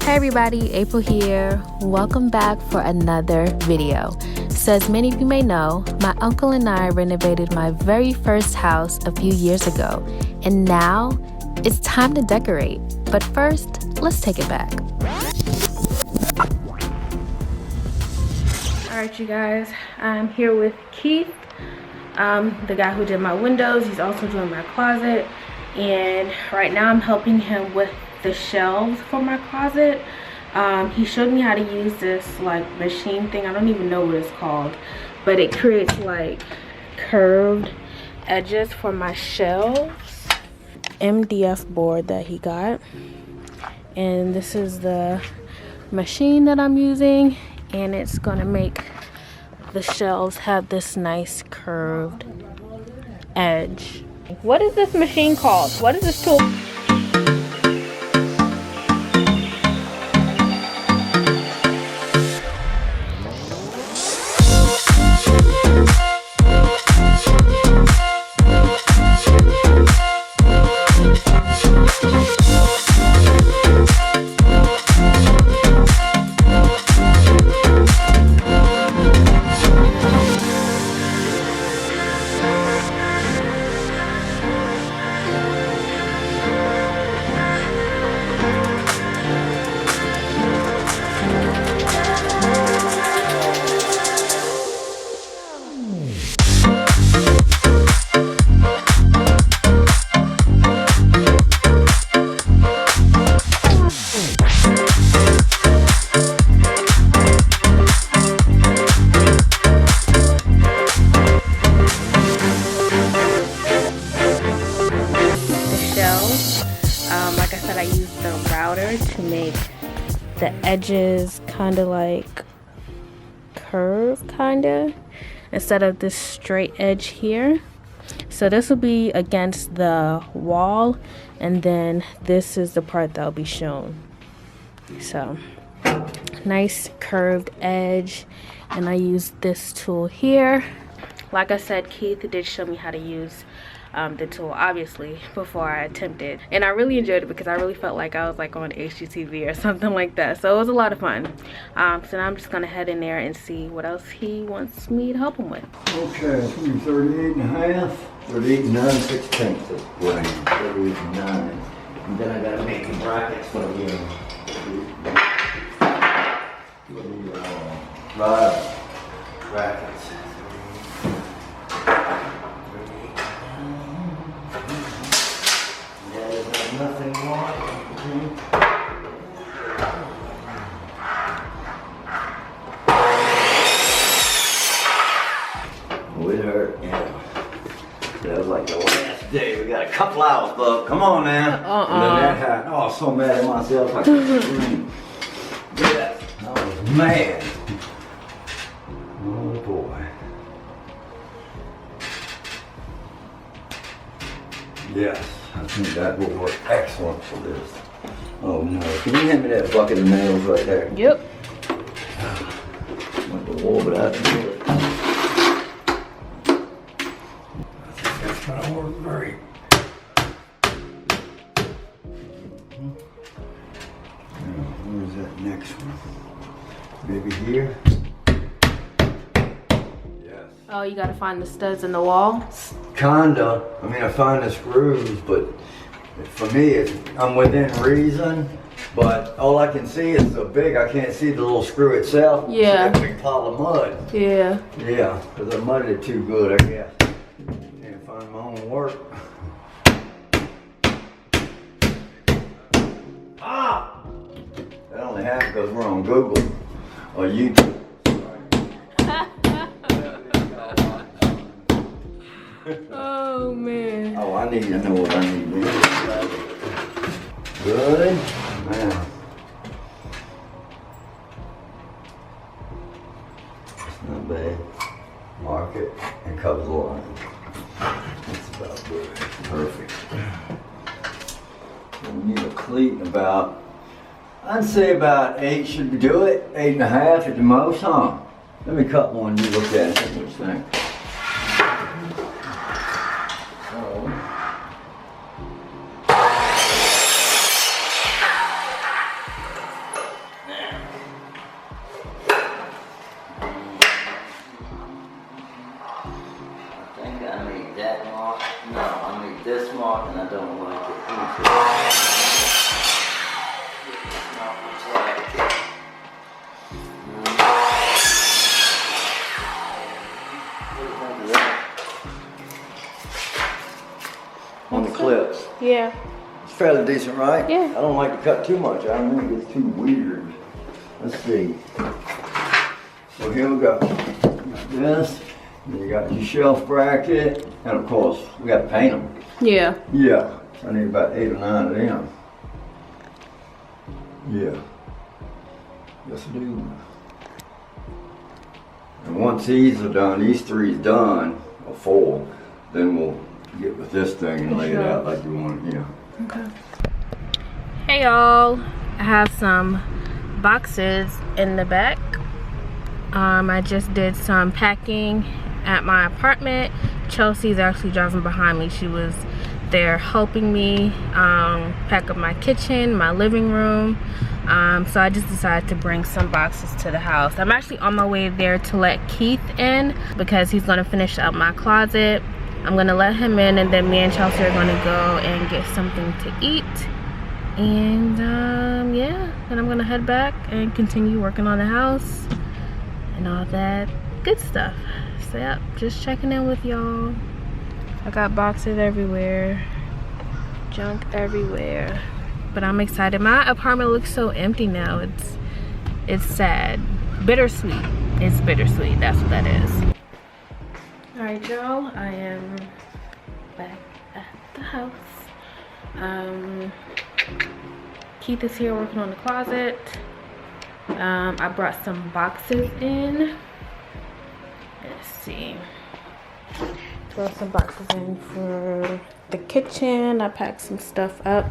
Hey everybody, April here. Welcome back for another video. So as many of you may know, my uncle and I renovated my very first house a few years ago, and now it's time to decorate. But first, let's take it back. Alright you guys, I'm here with Keith, the guy who did my windows. He's also doing my closet, and right now I'm helping him with the shelves for my closet. He showed me how to use this like machine thing. I don't even know what it's called, but it creates like curved edges for my shelves. MDF board that he got, and this is the machine that I'm using, and it's gonna make the shelves have this nice curved edge. What is this machine called? What is this tool? Like I said, I used the router to make the edges kind of like curve, instead of this straight edge here. So this will be against the wall, and then this is the part that will be shown. So nice curved edge, and I used this tool here. Like I said, Keith did show me how to use the tool, obviously, before I attempted, and I really enjoyed it because I really felt like I was like on HGTV or something like that. So it was a lot of fun. So now I'm just gonna head in there and see what else he wants me to help him with. Okay, it's gonna be 38 and a half, 38 and 9/16. That's what I need, 38 and 9. And then I gotta make the brackets for the rod brackets. Nothing more. Oh, it hurt, yeah. That was like the last day. We got a couple hours, bub. Come on now. And then that happened. Oh, so mad at myself. I could scream. Yeah, I was mad. Oh boy. Yes. I think that will work excellent for this. Oh no. Can you hand me that bucket of nails right there? Yep. Went to war without the bullet. I think that's gonna work great. Now, where's that next one? Maybe here? Yes. Oh, you gotta find the studs in the wall? Kinda. I mean, I find the screws, but for me, I'm within reason. But all I can see is so big, I can't see the little screw itself. Yeah. That big pile of mud. Yeah. Yeah, because I mudded it too good, I guess. Can't find my own work. Ah! That only happened because we're on Google or YouTube. Oh man. Oh, I know what I need. Good. Now. That's not bad. Mark it and cover the line. That's about good. Perfect. We need a cleat about, I'd say about 8 should do it. 8 and a half at the most, huh? Let me cut one, you look at it, see what you think. Yeah. It's fairly decent, right? Yeah. I don't like to cut too much. I don't think it's too weird. Let's see. So here we go. Got this. And you got your shelf bracket. And of course, we got to paint them. Yeah. Yeah. I need about 8 or 9 of them. Yeah. Yes, I do. And once these are done, these 3's done, or 4, then we'll get with this thing and lay it out like you want it, yeah. Okay. Hey y'all, I have some boxes in the back. I just did some packing at my apartment. Chelsea's actually driving behind me. She was there helping me pack up my kitchen, my living room. So I just decided to bring some boxes to the house. I'm actually on my way there to let Keith in because he's gonna finish up my closet. I'm gonna let him in, and then me and Chelsea are gonna go and get something to eat. And yeah, then I'm gonna head back and continue working on the house and all that good stuff. So yeah, just checking in with y'all. I got boxes everywhere, junk everywhere, but I'm excited. My apartment looks so empty now. It's sad, bittersweet. It's bittersweet, that's what that is. All right, y'all, I am back at the house. Keith is here working on the closet. I brought some boxes in. Let's see. Throw some boxes in for the kitchen. I packed some stuff up.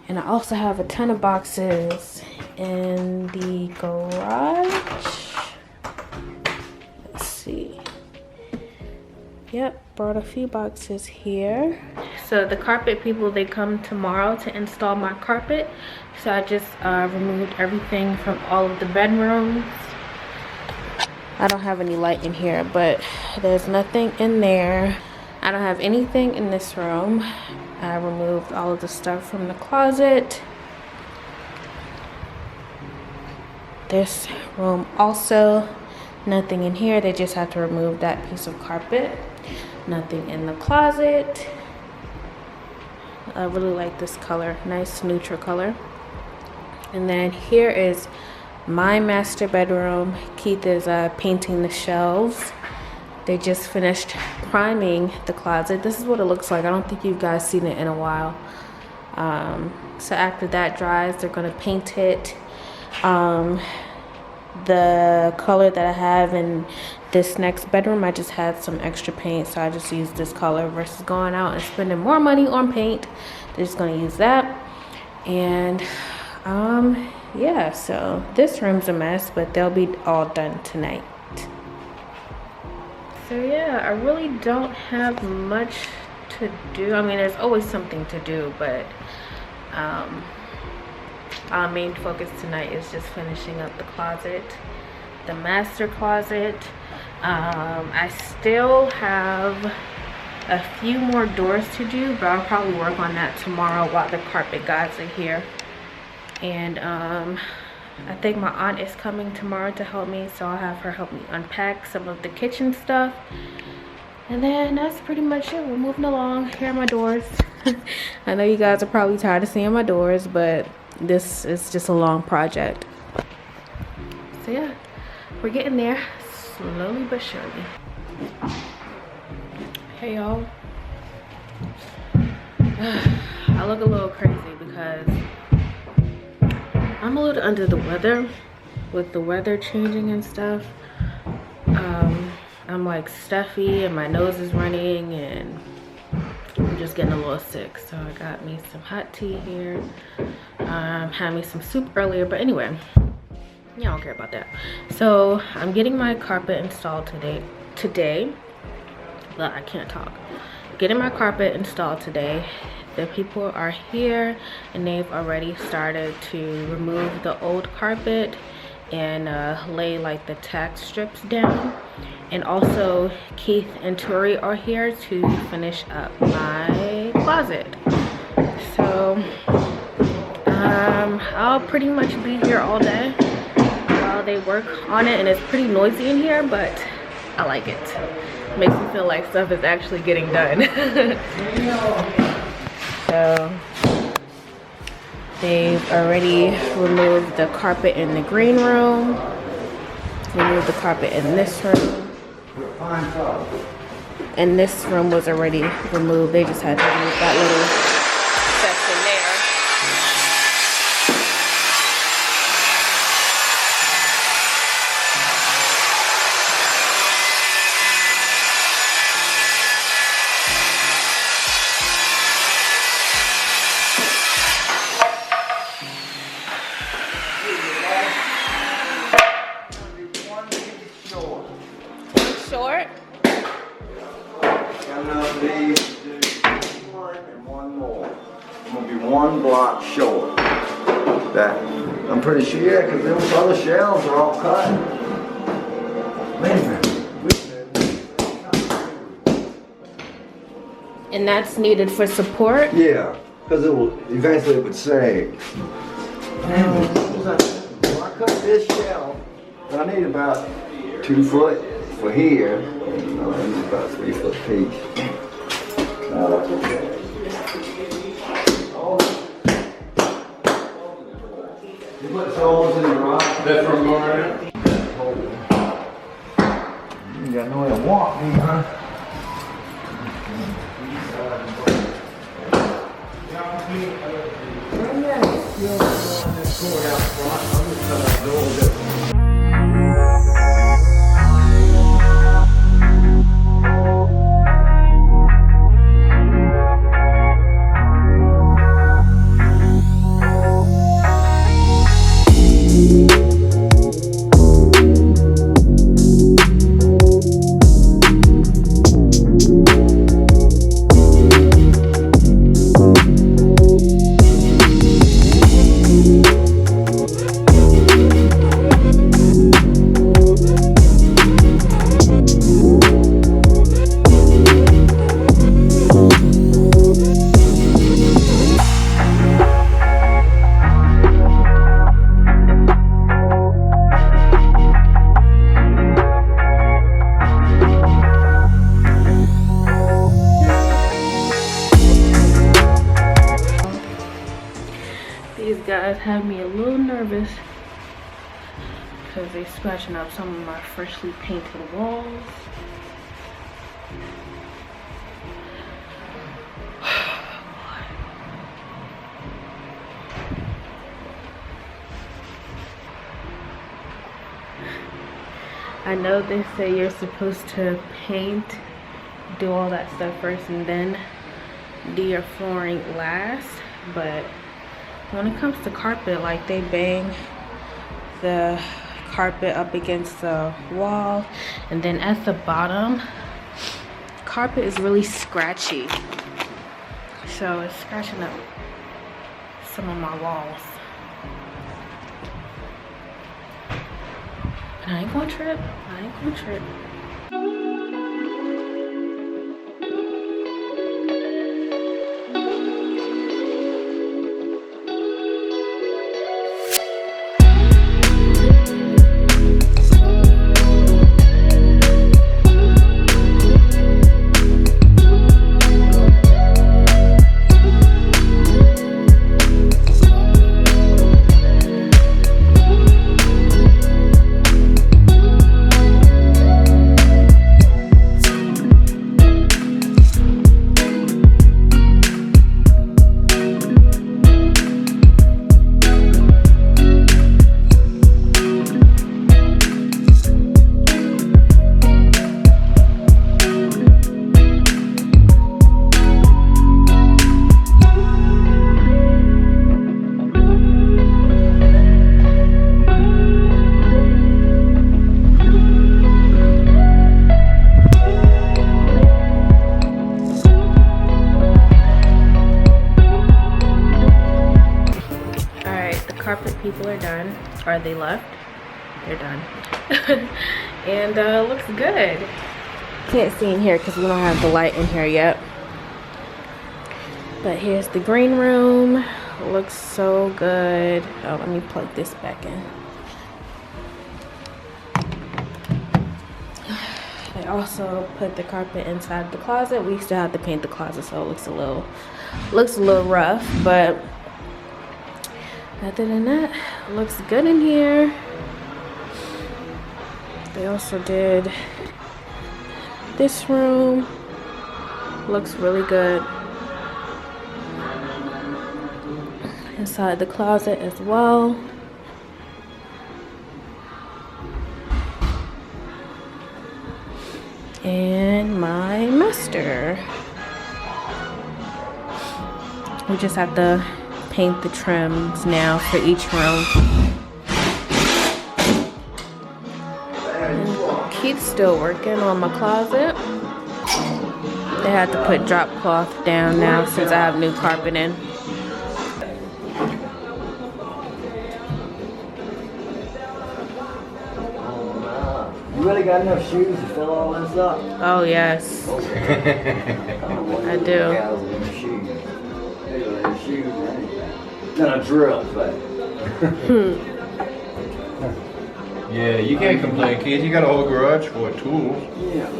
And I also have a ton of boxes in the garage. Let's see. Yep, brought a few boxes here. So the carpet people, they come tomorrow to install my carpet. So I just removed everything from all of the bedrooms. I don't have any light in here, but there's nothing in there. I don't have anything in this room. I removed all of the stuff from the closet. This room also, nothing in here. They just have to remove that piece of carpet. Nothing in the closet. I really like this color, nice neutral color. And then here is my master bedroom. Keith is painting the shelves. They just finished priming the closet. This is what it looks like. I don't think you guys seen it in a while. So after that dries, they're gonna paint it. The color that I have in this next bedroom, I just had some extra paint, so I just used this color versus going out and spending more money on paint. They're just gonna use that. And yeah, so this room's a mess, but they'll be all done tonight. So yeah, I really don't have much to do. I mean, there's always something to do, but our main focus tonight is just finishing up the closet, the master closet. I still have a few more doors to do, but I'll probably work on that tomorrow while the carpet guys are here. And I think my aunt is coming tomorrow to help me, so I'll have her help me unpack some of the kitchen stuff. And then that's pretty much it. We're moving along. Here are my doors. I know you guys are probably tired of seeing my doors, but this is just a long project. So yeah, we're getting there slowly but surely. Hey y'all. I look a little crazy because I'm a little under the weather with the weather changing and stuff. I'm like stuffy and my nose is running and I'm just getting a little sick. So I got me some hot tea here. Had me some soup earlier, but anyway, yeah, I don't care about that. So I'm getting my carpet installed today. But I can't talk. Getting my carpet installed today. The people are here and they've already started to remove the old carpet and lay like the tack strips down. And also Keith and Tori are here to finish up my closet. So I'll pretty much be here all day while they work on it, and it's pretty noisy in here, but I like it. Makes me feel like stuff is actually getting done. So they've already removed the carpet in the green room, removed the carpet in this room, and this room was already removed. They just had to remove that little section there. Short? One more. I'm gonna be one block short. That I'm pretty sure, yeah, because those other shelves are all cut. Wait a minute. And that's needed for support? Yeah, because it will eventually it would sag. Well, I cut this shelf, and I need about 2 foot for here. No, I need about 3 foot piece. That's okay. You put holes in the rock. That's from Florida. You got nowhere to walk, me, huh? These guys have me a little nervous because they're scratching up some of my freshly painted walls. I know they say you're supposed to paint, do all that stuff first, and then do your flooring last, but when it comes to carpet, like, they bang the carpet up against the wall, and then at the bottom, carpet is really scratchy, so it's scratching up some of my walls. But I ain't gonna trip. I ain't gonna trip. Carpet people are done, or they left. They're done. And looks good. Can't see in here because we don't have the light in here yet. But here's the green room. Looks so good. Oh, let me plug this back in. I also put the carpet inside the closet. We still have to paint the closet, so it looks a little rough, but other than that, it looks good in here. They also did this room. Looks really good. Inside the closet as well. And my master. We just have to paint the trims now for each room. And Keith's still working on my closet. They had to put drop cloth down now since I have new carpet in. You really got enough shoes to fill all this up? Oh yes, I do. Gonna drill, but. Yeah, you can't complain, kids. You got a whole garage full of tools. Yeah.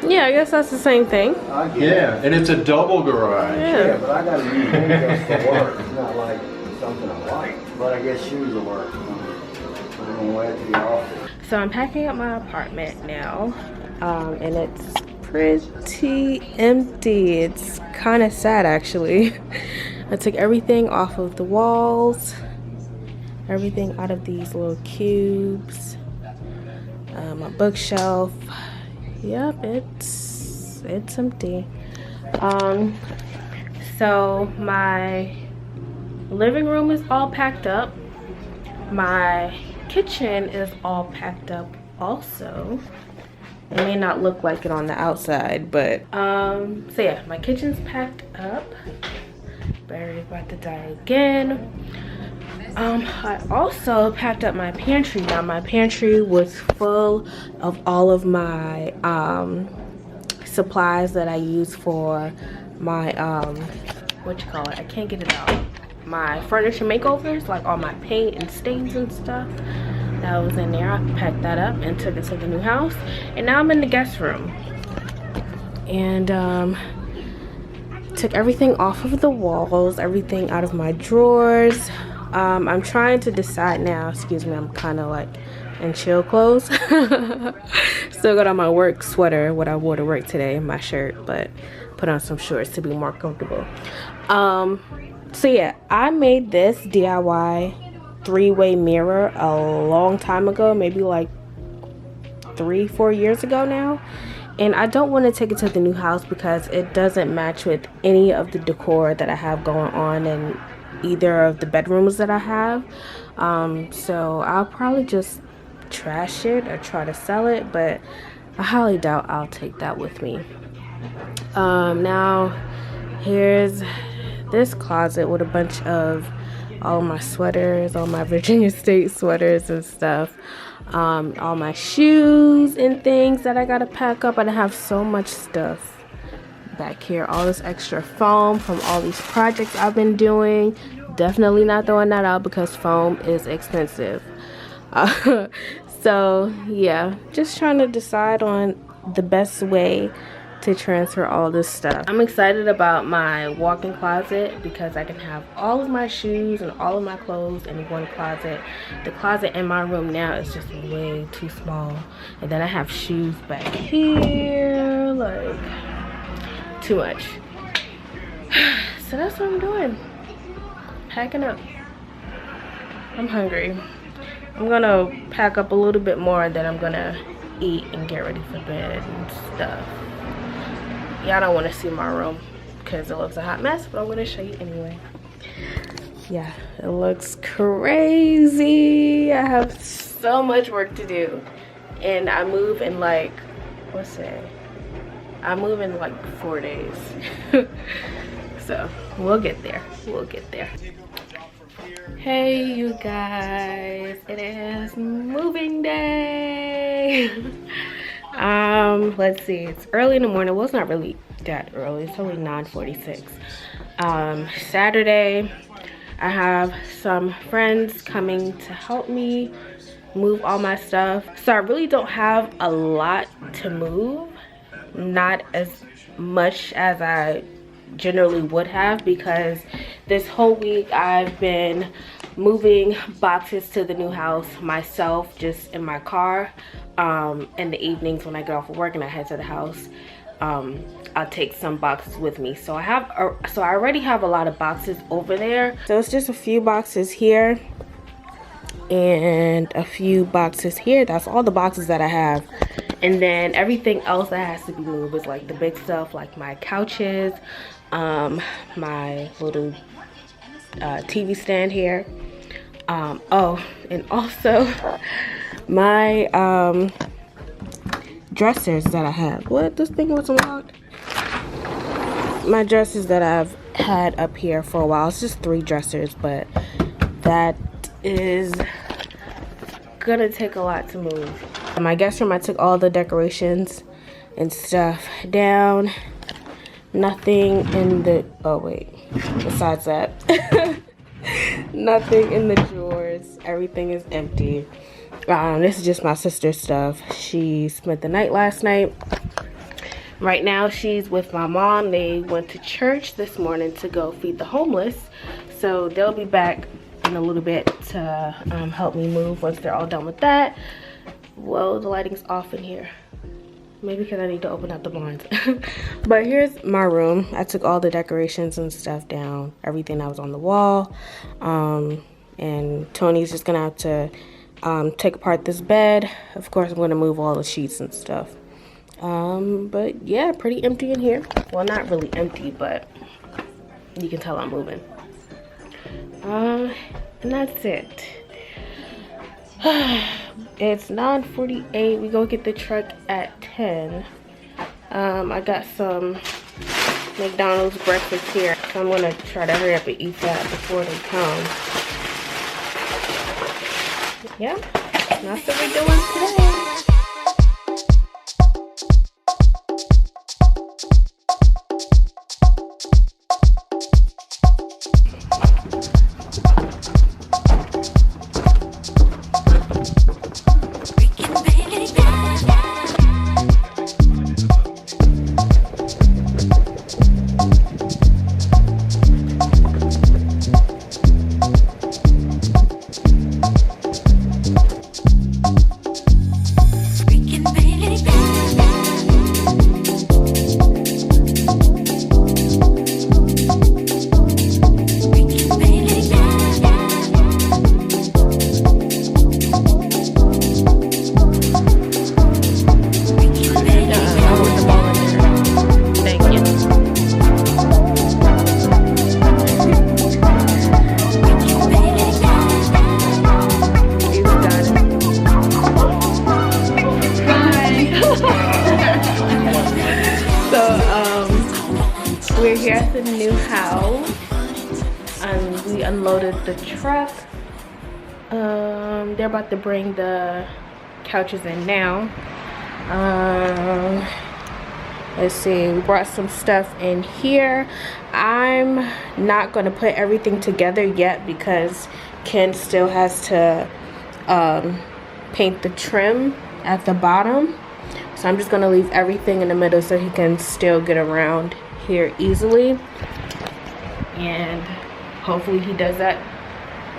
Yeah, I guess that's the same thing. Yeah, and it's a double garage. Yeah, but I gotta use them just for work. It's not like something I like. But I guess shoes will work. I'm gonna wear it to the office. So I'm packing up my apartment now, and it's pretty empty. It's kind of sad actually. I took everything off of the walls, everything out of these little cubes, my bookshelf. Yep, it's empty. So my living room is all packed up. My kitchen is all packed up also. It may not look like it on the outside, but so yeah, my kitchen's packed up. Barry's about to die again. I also packed up my pantry. Now my pantry was full of all of my supplies that I use for my what you call it, I can't get it out, my furniture makeovers, like all my paint and stains and stuff that was in there. I packed that up and took it to the new house, and now I'm in the guest room and took everything off of the walls, everything out of my drawers. I'm trying to decide now, excuse me, I'm kind of like in chill clothes. Still got on my work sweater, what I wore to work today, my shirt, but put on some shorts to be more comfortable. So yeah, I made this DIY 3-way mirror a long time ago, maybe like 3-4 years ago now. And I don't want to take it to the new house because it doesn't match with any of the decor that I have going on in either of the bedrooms that I have. So I'll probably just trash it or try to sell it, but I highly doubt I'll take that with me. Now here's this closet with a bunch of all my sweaters, all my Virginia State sweaters and stuff. All my shoes and things that I gotta pack up. I have so much stuff back here. All this extra foam from all these projects I've been doing. Definitely not throwing that out because foam is expensive. So yeah, just trying to decide on the best way to transfer all this stuff. I'm excited about my walk-in closet because I can have all of my shoes and all of my clothes in one closet. The closet in my room now is just way too small, and then I have shoes back here, like too much. So that's what I'm doing, packing up. I'm hungry. I'm gonna pack up a little bit more, and then I'm gonna eat and get ready for bed and stuff. Y'all don't want to see my room because it looks a hot mess, but I'm going to show you anyway. Yeah, it looks crazy. I have so much work to do. And I move in like, I move in like 4 days. So we'll get there. We'll get there. Hey you guys, it is moving day. Let's see, it's early in the morning. Well, it's not really that early, it's only 9:46. Saturday, I have some friends coming to help me move all my stuff. So I really don't have a lot to move, not as much as I generally would have, because this whole week I've been moving boxes to the new house myself, just in my car. In the evenings when I get off of work and I head to the house, I'll take some boxes with me. So I already have a lot of boxes over there. So it's just a few boxes here and a few boxes here. That's all the boxes that I have. And then everything else that has to be moved is like the big stuff, like my couches, my little TV stand here. Oh, and also my dressers that I have. What? This thing wasn't locked? My dressers that I've had up here for a while. It's just 3 dressers, but that is gonna take a lot to move. My guest room, I took all the decorations and stuff down. Nothing in the, oh wait, besides that. Nothing in the drawers. Everything is empty. This is just my sister's stuff. She spent the night last night. Right now she's with my mom. They went to church this morning to go feed the homeless. So they'll be back in a little bit to help me move once they're all done with that. Whoa, the lighting's off in here. Maybe because I need to open up the blinds. But here's my room. I took all the decorations and stuff down. Everything that was on the wall. And Tony's just gonna have to take apart this bed. Of course, I'm gonna move all the sheets and stuff. But yeah, pretty empty in here. Well, not really empty, but you can tell I'm moving. And that's it. It's 9:48. We go get the truck at 10. I got some McDonald's breakfast here, so I'm gonna try to hurry up and eat that before they come. Yeah, that's what we're doing today. We're here at the new house, and we unloaded the truck. They're about to bring the couches in now. Let's see, we brought some stuff in here. I'm not going to put everything together yet because Ken still has to paint the trim at the bottom. So I'm just going to leave everything in the middle so he can still get around here easily. And hopefully he does that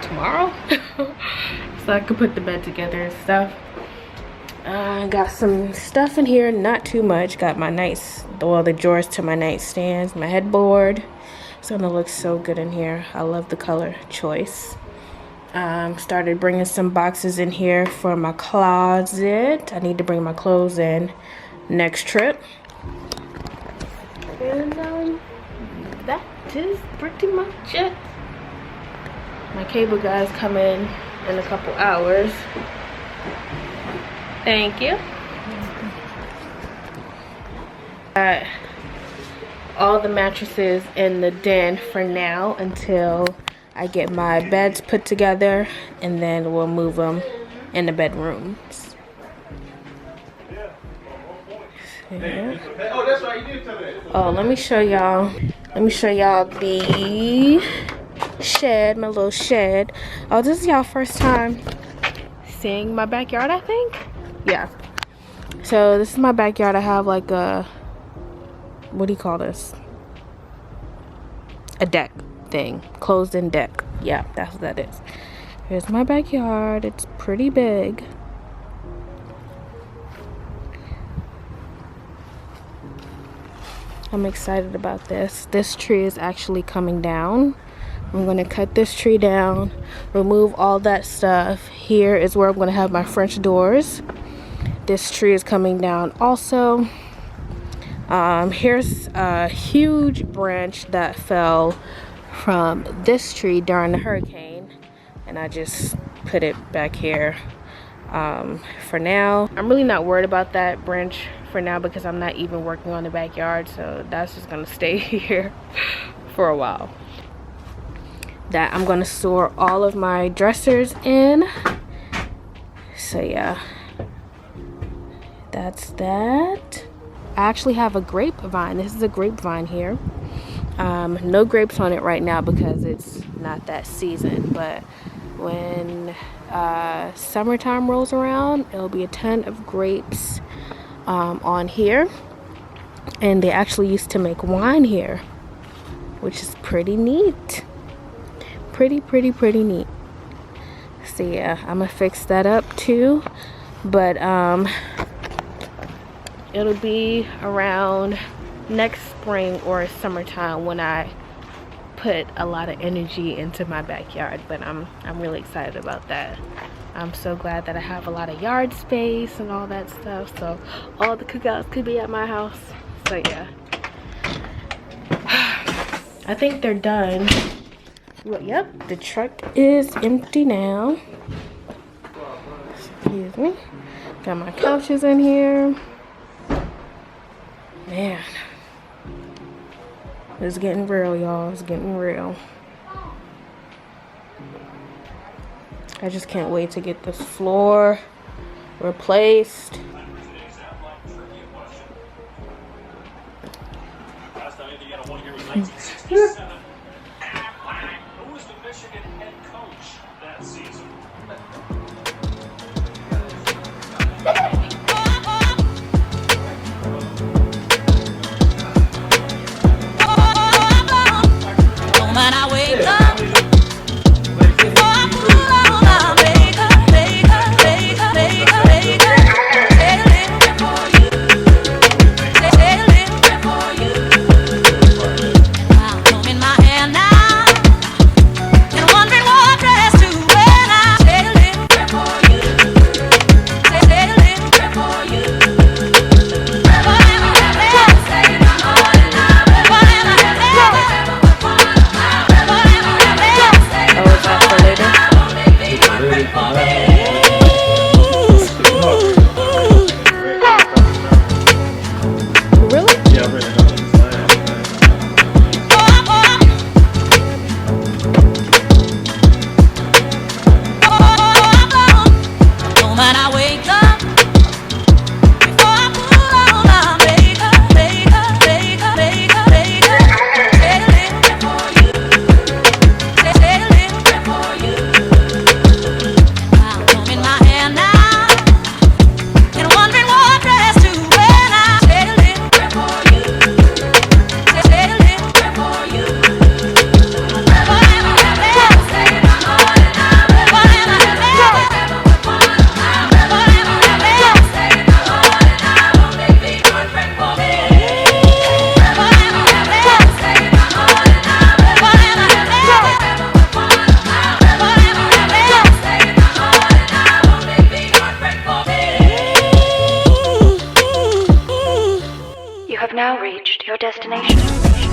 tomorrow. So I can put the bed together and stuff. Got some stuff in here, not too much. Got my the drawers to my nightstands, my headboard. It's gonna look so good in here. I love the color choice. Started bringing some boxes in here for my closet. I need to bring my clothes in next trip. And that is pretty much it. My cable guys come in a couple hours. Thank you. Got all the mattresses in the den for now until I get my beds put together, and then we'll move them in the bedrooms. Yeah. Oh, let me show y'all. The shed, my little shed. Oh, this is y'all first time seeing my backyard, I think. Yeah. So this is my backyard. I have like a, what do you call this? A deck thing, closed in deck. Yeah, that's what that is. Here's my backyard. It's pretty big. I'm excited about this. This tree is actually coming down. I'm gonna cut this tree down, remove all that stuff. Here is where I'm gonna have my French doors. This tree is coming down also. Here's a huge branch that fell from this tree during the hurricane, and I just put it back here for now. I'm really not worried about that branch for now because I'm not even working on the backyard, so that's just gonna stay here for a while. That I'm gonna store all of my dressers in. So yeah, that's that. I actually have a grapevine. This is a grapevine here. No grapes on it right now because it's not that season, but when summertime rolls around, it'll be a ton of grapes on here. And they actually used to make wine here, which is pretty neat. Pretty neat. So yeah, I'm gonna fix that up too, but it'll be around next spring or summertime when I put a lot of energy into my backyard. But I'm really excited about that. I'm so glad that I have a lot of yard space and all that stuff, so all the cookouts could be at my house. So yeah, I think they're done. Well, yep, the truck is empty now. Excuse me. Got my couches in here. Man, it's getting real, y'all. It's getting real. I just can't wait to get this floor replaced. You have now reached your destination.